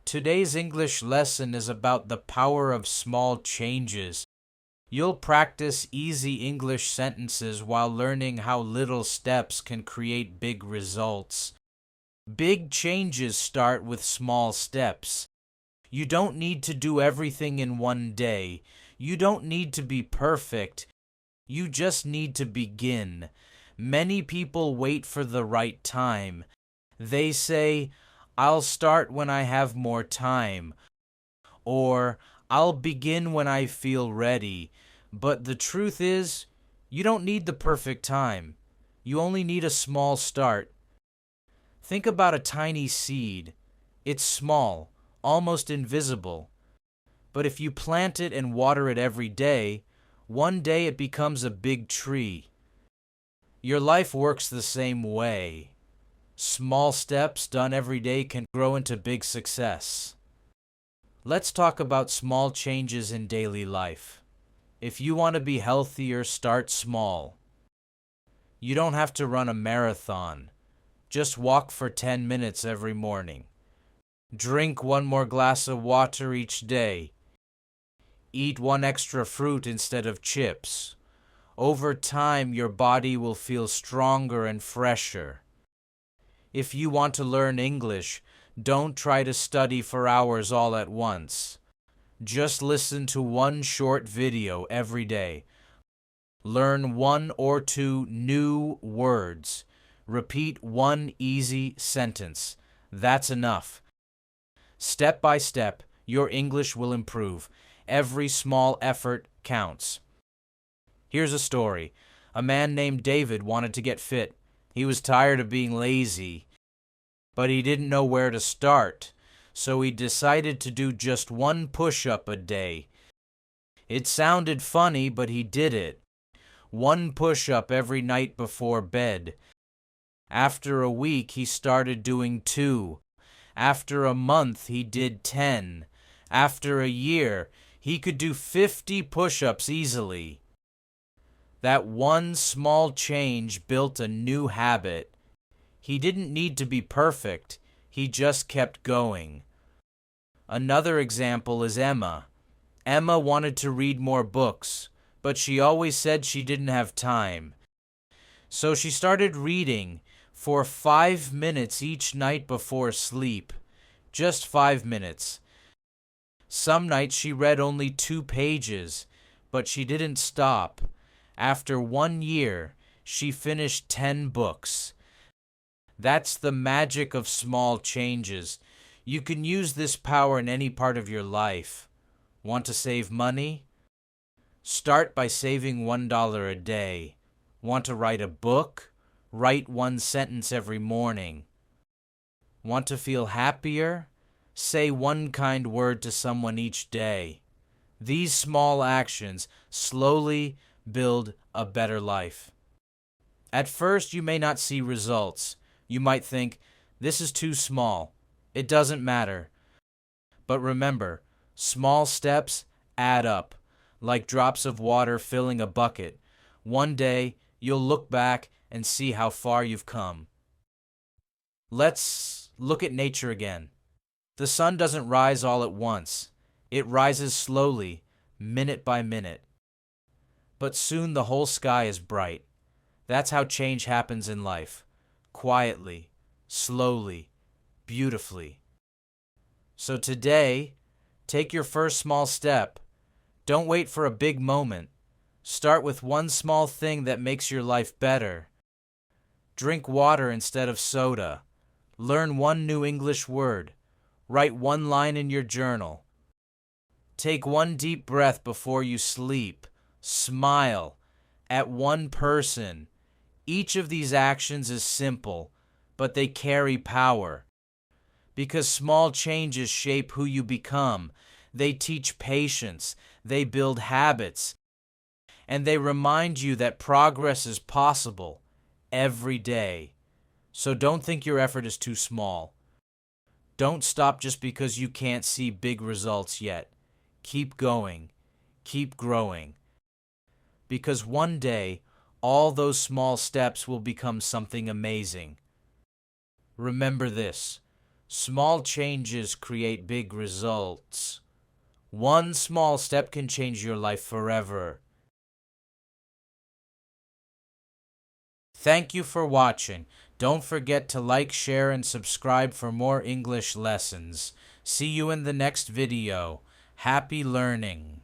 Today's English lesson is about the power of small changes. You'll practice easy English sentences while learning how little steps can create big results. Big changes start with small steps. You don't need to do everything in one day. You don't need to be perfect. You just need to begin. Many people wait for the right time. They say, "I'll start when I have more time," or "I'll begin when I feel ready." But the truth is, you don't need the perfect time. You only need a small start. Think about a tiny seed. It's small, almost invisible. But if you plant it and water it every day, one day it becomes a big tree. Your life works the same way. Small steps done every day can grow into big success. Let's talk about small changes in daily life. If you want to be healthier, start small. You don't have to run a marathon. Just walk for 10 minutes every morning. Drink one more glass of water each day. Eat one extra fruit instead of chips. Over time, your body will feel stronger and fresher. If you want to learn English, don't try to study for hours all at once. Just listen to one short video every day. Learn one or two new words. Repeat one easy sentence. That's enough. Step by step, your English will improve. Every small effort counts. Here's a story. A man named David wanted to get fit. He was tired of being lazy, but he didn't know where to start, so he decided to do just one push-up a day. It sounded funny, but he did it. One push-up every night before bed. After a week, he started doing 2. After a month, he did 10. After a year, he could do 50 push-ups easily. That one small change built a new habit. He didn't need to be perfect. He just kept going. Another example is Emma. Emma wanted to read more books, but she always said she didn't have time. So she started reading for 5 minutes each night before sleep. Just 5 minutes. Some nights she read only 2 pages, but she didn't stop. After 1 year, she finished 10 books. That's the magic of small changes. You can use this power in any part of your life. Want to save money? Start by saving $1 a day. Want to write a book? Write one sentence every morning. Want to feel happier? Say one kind word to someone each day. These small actions slowly build a better life. At first, you may not see results. You might think, "This is too small. It doesn't matter." But remember, small steps add up, like drops of water filling a bucket. One day, you'll look back and see how far you've come. Let's look at nature again. The sun doesn't rise all at once. It rises slowly, minute by minute. But soon the whole sky is bright. That's how change happens in life. Quietly, slowly, beautifully. So today, take your first small step. Don't wait for a big moment. Start with one small thing that makes your life better. Drink water instead of soda. Learn one new English word. Write one line in your journal. Take one deep breath before you sleep. Smile at one person. Each of these actions is simple, but they carry power. Because small changes shape who you become. They teach patience. They build habits. And they remind you that progress is possible every day. So don't think your effort is too small. Don't stop just because you can't see big results yet. Keep going. Keep growing. Because one day, all those small steps will become something amazing. Remember this: Small changes create big results. One small step can change your life forever. Thank you for watching. Don't forget to like, share, and subscribe for more English lessons. See you in the next video. Happy learning!